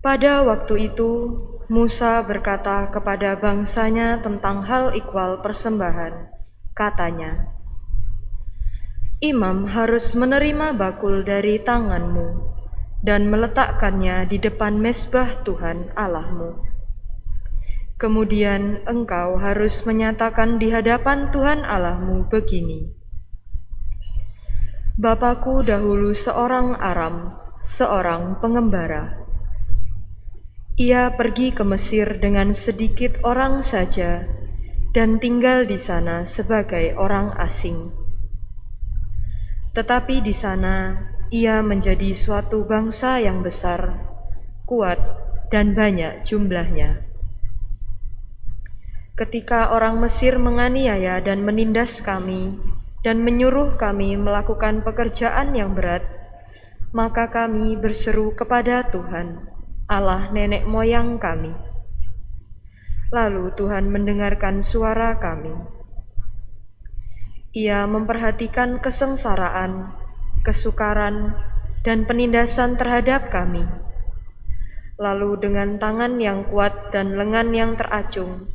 Pada waktu itu, Musa berkata kepada bangsanya tentang hal ikhwal persembahan. Katanya, "Imam harus menerima bakul dari tanganmu dan meletakkannya di depan mezbah Tuhan Allahmu. Kemudian engkau harus menyatakan di hadapan Tuhan Allahmu begini: Bapakku dahulu seorang Aram, seorang pengembara. Ia pergi ke Mesir dengan sedikit orang saja dan tinggal di sana sebagai orang asing. Tetapi di sana ia menjadi suatu bangsa yang besar, kuat, dan banyak jumlahnya. Ketika orang Mesir menganiaya dan menindas kami dan menyuruh kami melakukan pekerjaan yang berat, maka kami berseru kepada Tuhan, Allah nenek moyang kami. Lalu Tuhan mendengarkan suara kami. Ia memperhatikan kesengsaraan, kesukaran, dan penindasan terhadap kami. Lalu dengan tangan yang kuat dan lengan yang teracung,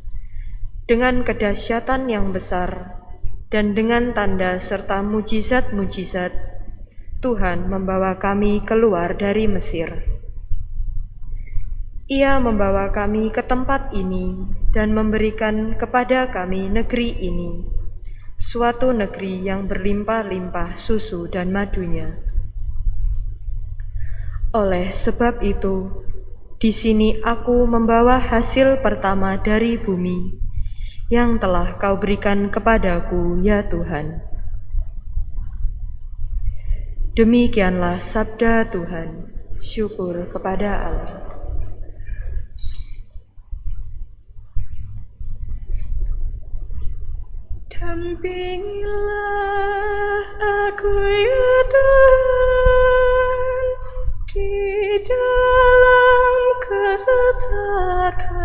dengan kedahsyatan yang besar, dan dengan tanda serta mujizat-mujizat, Tuhan membawa kami keluar dari Mesir. Ia membawa kami ke tempat ini dan memberikan kepada kami negeri ini, suatu negeri yang berlimpah-limpah susu dan madunya. Oleh sebab itu, di sini aku membawa hasil pertama dari bumi yang telah Kau berikan kepadaku, ya Tuhan." Demikianlah sabda Tuhan. Syukur kepada Allah. Dampingilah aku, ya Tuhan, di dalam kesesakan.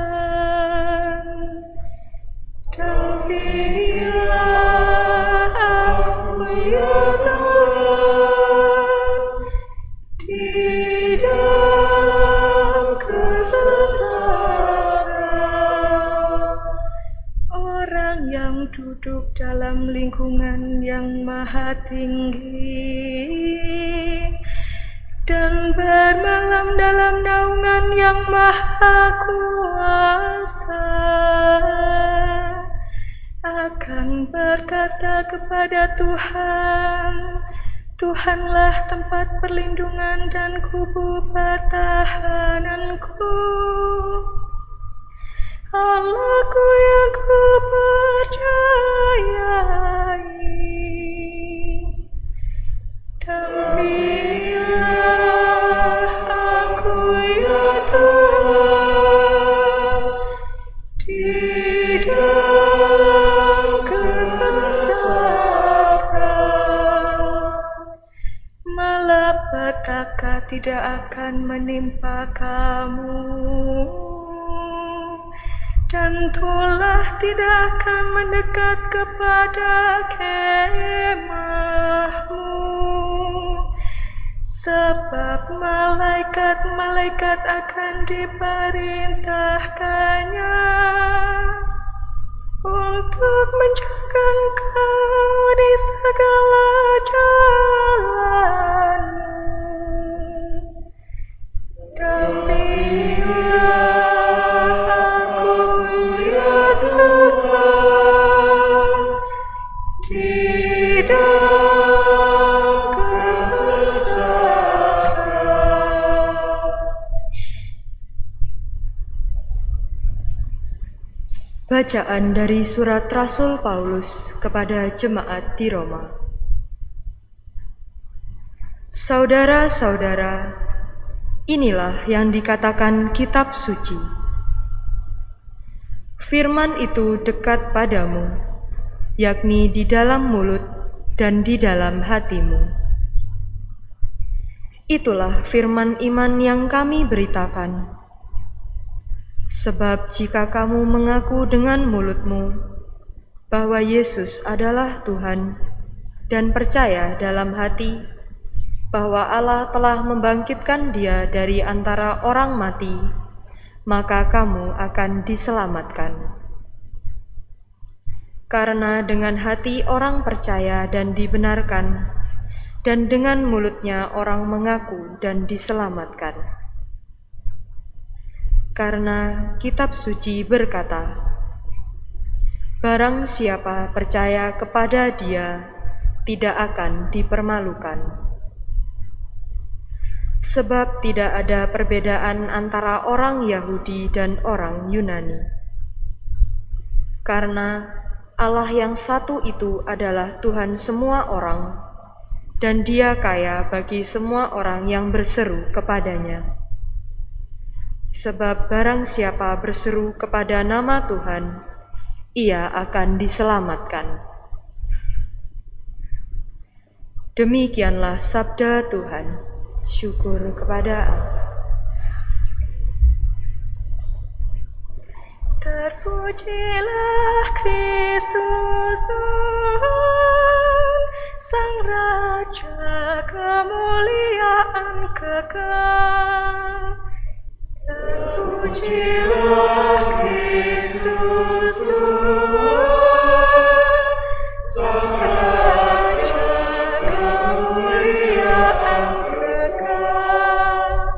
Dampingilah aku, ya Tuhan, di dalam kesesakan. Orang yang duduk dalam lingkungan yang maha tinggi dan bermalam dalam naungan yang maha kuasa akan berkata kepada Tuhan, Tuhanlah tempat perlindungan dan kubu pertahananku, Allahku yang kupercayai. Dampingilah aku, ya Tuhan, di dalam kesesakan. Malapetaka tidak akan menimpa kamu, dan tulah tidak akan mendekat kepada kemahmu. Sebab malaikat-malaikat akan diperintahkannya untuk menjaga engkau di segala jalanmu. Dampingilah aku, ya Tuhan, di dalam kesesakan. Bacaan dari surat Rasul Paulus kepada jemaat di Roma. Saudara-saudara, inilah yang dikatakan kitab suci. Firman itu dekat padamu, yakni di dalam mulut dan di dalam hatimu. Itulah firman iman yang kami beritakan. Sebab jika kamu mengaku dengan mulutmu bahwa Yesus adalah Tuhan dan percaya dalam hati bahwa Allah telah membangkitkan Dia dari antara orang mati, maka kamu akan diselamatkan. Karena dengan hati orang percaya dan dibenarkan, dan dengan mulutnya orang mengaku dan diselamatkan. Karena kitab suci berkata, barang siapa percaya kepada Dia, tidak akan dipermalukan. Sebab tidak ada perbedaan antara orang Yahudi dan orang Yunani. Karena Allah yang satu itu adalah Tuhan semua orang, dan Dia kaya bagi semua orang yang berseru kepadanya. Sebab barang siapa berseru kepada nama Tuhan, ia akan diselamatkan. Demikianlah sabda Tuhan. Syukur kepada Allah. Terpujilah Kristus Tuhan, Sang Raja kemuliaan kekal. Terpujilah Kristus Tuhan, Sang Raja kemuliaan kekal.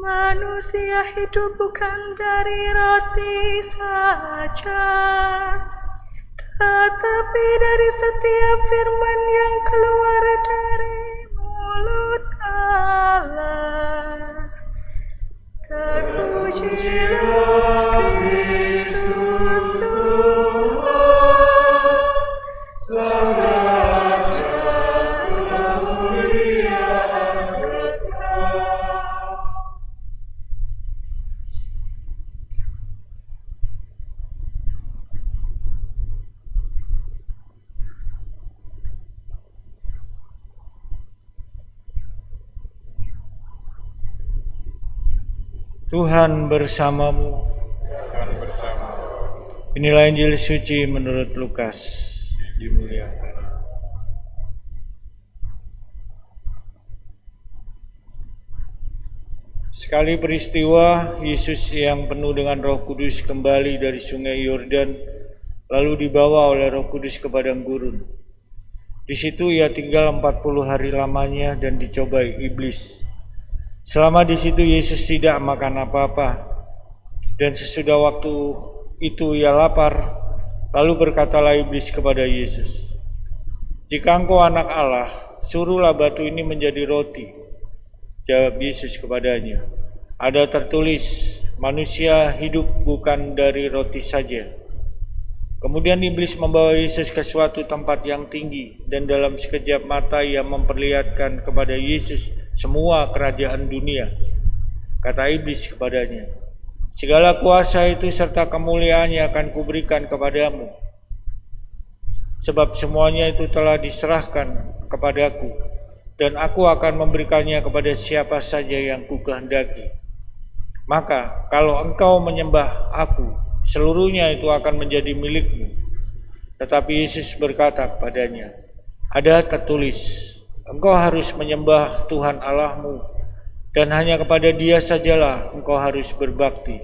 Manusia hidup bukan dari roti saja, tetapi dari setiap firman yang keluar dari mulut Allah. Terpujilah Kristus Tuhan, Sang Raja kemuliaan kekal. Tuhan bersamamu. Inilah Injil suci menurut Lukas. Dimuliakan. Sekali peristiwa, Yesus yang penuh dengan Roh Kudus kembali dari sungai Yordan, lalu dibawa oleh Roh Kudus ke padang gurun. Di situ ia tinggal 40 hari lamanya dan dicobai iblis. Selama di situ Yesus tidak makan apa-apa, dan sesudah waktu itu ia lapar. Lalu berkatalah iblis kepada Yesus, "Jika engkau anak Allah, suruhlah batu ini menjadi roti." Jawab Yesus kepadanya, "Ada tertulis, manusia hidup bukan dari roti saja." Kemudian iblis membawa Yesus ke suatu tempat yang tinggi, dan dalam sekejap mata ia memperlihatkan kepada Yesus semua kerajaan dunia. Kata iblis kepadanya, "Segala kuasa itu serta kemuliaannya akan kuberikan kepadamu, sebab semuanya itu telah diserahkan kepadaku, dan aku akan memberikannya kepada siapa saja yang kukehendaki. Maka kalau engkau menyembah aku, seluruhnya itu akan menjadi milikmu." Tetapi Yesus berkata kepadanya, "Ada tertulis, engkau harus menyembah Tuhan Allahmu, dan hanya kepada Dia sajalah engkau harus berbakti."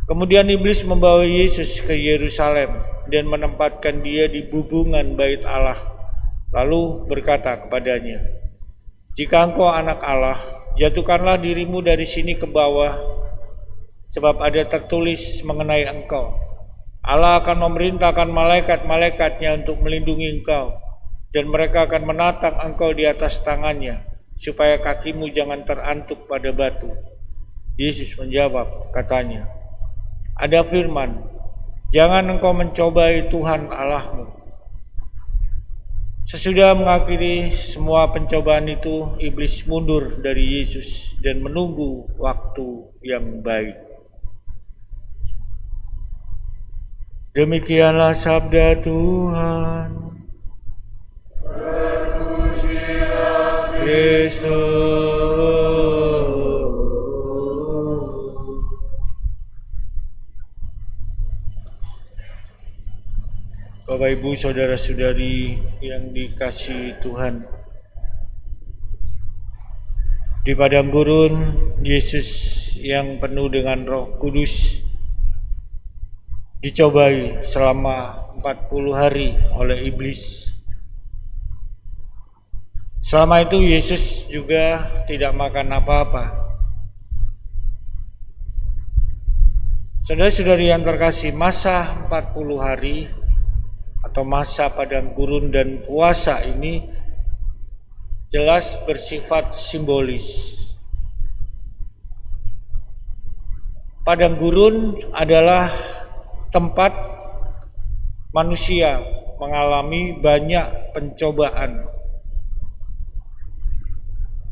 Kemudian iblis membawa Yesus ke Yerusalem dan menempatkan Dia di bubungan bait Allah, lalu berkata kepadanya, "Jika engkau anak Allah, jatuhkanlah dirimu dari sini ke bawah, sebab ada tertulis mengenai engkau, Allah akan memerintahkan malaikat-malaikatnya untuk melindungi engkau, dan mereka akan menatang engkau di atas tangannya, supaya kakimu jangan terantuk pada batu." Yesus menjawab, katanya, "Ada firman, jangan engkau mencobai Tuhan Allahmu." Sesudah mengakhiri semua pencobaan itu, iblis mundur dari Yesus dan menunggu waktu yang baik. Demikianlah sabda Tuhan. Kristus. Bapak Ibu, saudara-saudari yang dikasihi Tuhan, Di padang gurun, Yesus yang penuh dengan Roh Kudus dicobai selama 40 hari oleh iblis. Selama itu Yesus juga tidak makan apa-apa. Saudara-saudari yang terkasih, masa 40 hari atau masa padang gurun dan puasa ini jelas bersifat simbolis. Padang gurun adalah tempat manusia mengalami banyak pencobaan.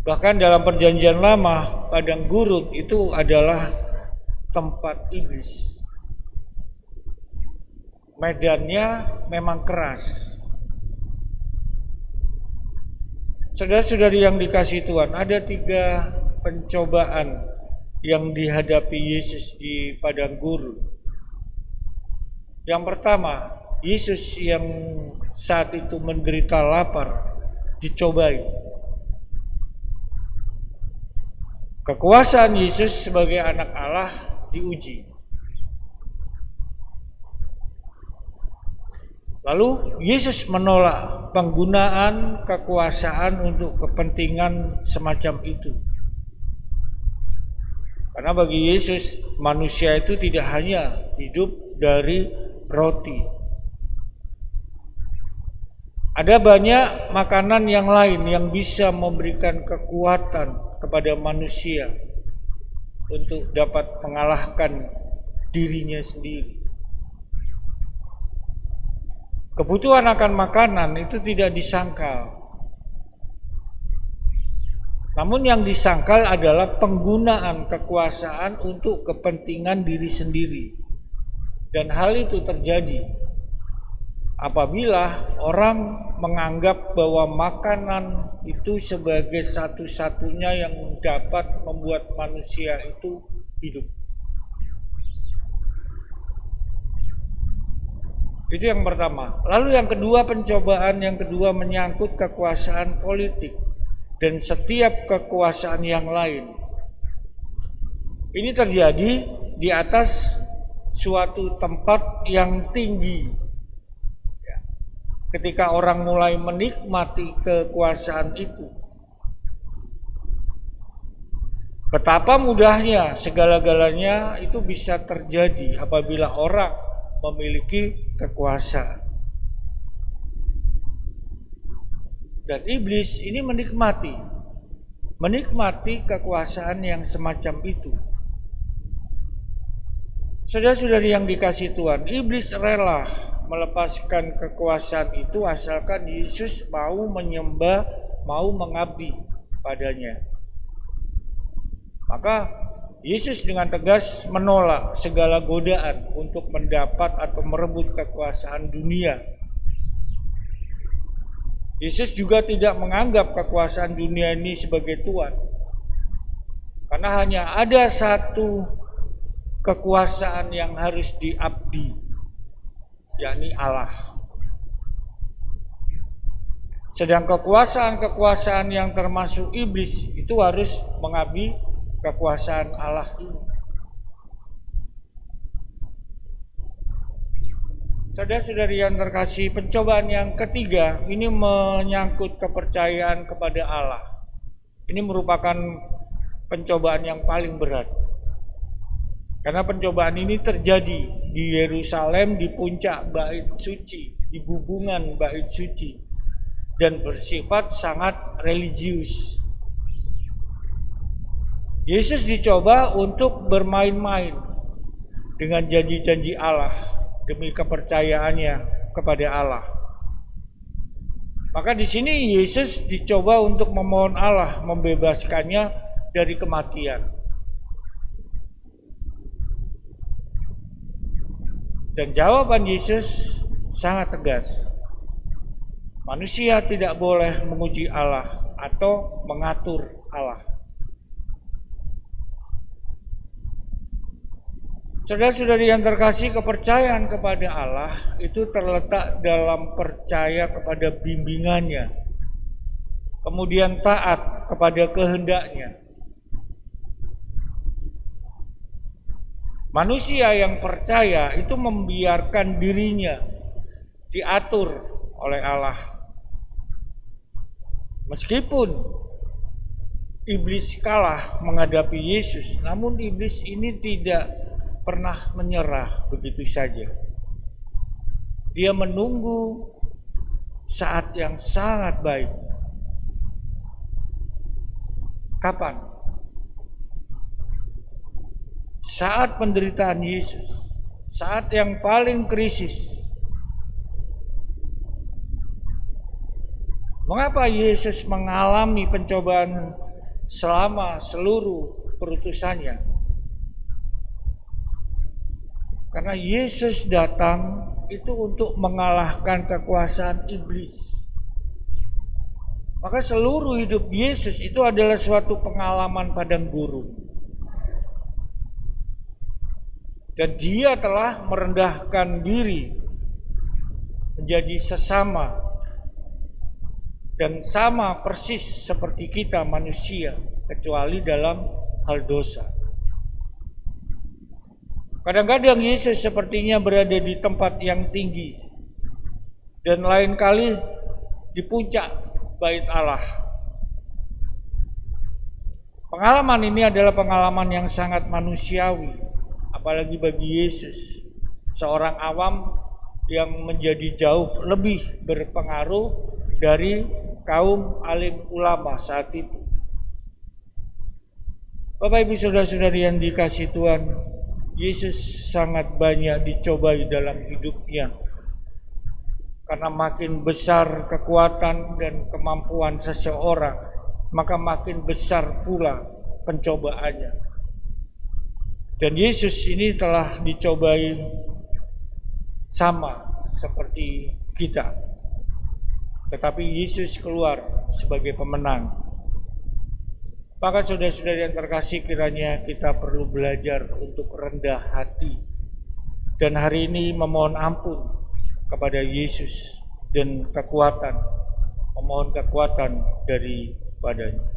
Bahkan dalam Perjanjian Lama, padang gurun itu adalah tempat iblis. Medannya memang keras. Saudara-saudari yang dikasihi Tuhan, ada 3 pencobaan yang dihadapi Yesus di padang gurun. Yang pertama, Yesus yang saat itu menderita lapar dicobai. Kekuasaan Yesus sebagai anak Allah diuji. Lalu Yesus menolak penggunaan kekuasaan untuk kepentingan semacam itu. Karena bagi Yesus, manusia itu tidak hanya hidup dari roti. Ada banyak makanan yang lain yang bisa memberikan kekuatan kepada manusia untuk dapat mengalahkan dirinya sendiri. Kebutuhan akan makanan itu tidak disangkal. Namun yang disangkal adalah penggunaan kekuasaan untuk kepentingan diri sendiri. Dan hal itu terjadi apabila orang menganggap bahwa makanan itu sebagai satu-satunya yang dapat membuat manusia itu hidup. Itu yang pertama. Lalu yang kedua, pencobaan yang kedua menyangkut kekuasaan politik dan setiap kekuasaan yang lain. Ini terjadi di atas suatu tempat yang tinggi. Ketika orang mulai menikmati kekuasaan itu, betapa mudahnya segala-galanya itu bisa terjadi apabila orang memiliki kekuasaan. Dan iblis ini menikmati kekuasaan yang semacam itu. Saudara-saudari yang dikasihi Tuhan, iblis rela melepaskan kekuasaan itu asalkan Yesus mau menyembah, mau mengabdi padanya. Maka Yesus dengan tegas menolak segala godaan untuk mendapat atau merebut kekuasaan dunia. Yesus juga tidak menganggap kekuasaan dunia ini sebagai Tuhan. Karena hanya ada satu kekuasaan yang harus diabdi, yakni Allah. Sedang kekuasaan-kekuasaan yang termasuk iblis itu harus mengabdi kekuasaan Allah ini. Saudara-saudari yang terkasih, pencobaan yang ketiga ini menyangkut kepercayaan kepada Allah. Ini merupakan pencobaan yang paling berat. Karena pencobaan ini terjadi di Yerusalem, di puncak bait suci, di bubungan bait suci, dan bersifat sangat religius. Yesus dicoba untuk bermain-main dengan janji-janji Allah demi kepercayaannya kepada Allah. Maka di sini Yesus dicoba untuk memohon Allah membebaskannya dari kematian. Dan jawaban Yesus sangat tegas. Manusia tidak boleh menguji Allah atau mengatur Allah. Saudara-saudari yang terkasih, kepercayaan kepada Allah itu terletak dalam percaya kepada bimbingannya, kemudian taat kepada kehendaknya, Manusia yang percaya itu membiarkan dirinya diatur oleh Allah. Meskipun iblis kalah menghadapi Yesus, namun iblis ini tidak pernah menyerah begitu saja. Dia menunggu saat yang sangat baik. Kapan? Saat penderitaan Yesus, saat yang paling krisis. Mengapa Yesus mengalami pencobaan selama seluruh perutusannya? Karena Yesus datang itu untuk mengalahkan kekuasaan iblis. Maka seluruh hidup Yesus itu adalah suatu pengalaman padang gurun. Dan dia telah merendahkan diri menjadi sesama dan sama persis seperti kita manusia, kecuali dalam hal dosa. Kadang-kadang Yesus sepertinya berada di tempat yang tinggi dan lain kali di puncak bait Allah. Pengalaman ini adalah pengalaman yang sangat manusiawi, apalagi bagi Yesus, seorang awam yang menjadi jauh lebih berpengaruh dari kaum alim ulama saat itu. Bapak Ibu Saudara-saudari yang dikasihi Tuhan, Yesus sangat banyak dicobai dalam hidupnya. Karena makin besar kekuatan dan kemampuan seseorang, maka makin besar pula pencobaannya. Dan Yesus ini telah dicobai sama seperti kita. Tetapi Yesus keluar sebagai pemenang. Maka saudara-saudari yang terkasih, kiranya kita perlu belajar untuk rendah hati. Dan hari ini memohon ampun kepada Yesus dan kekuatan. Memohon kekuatan daripadanya.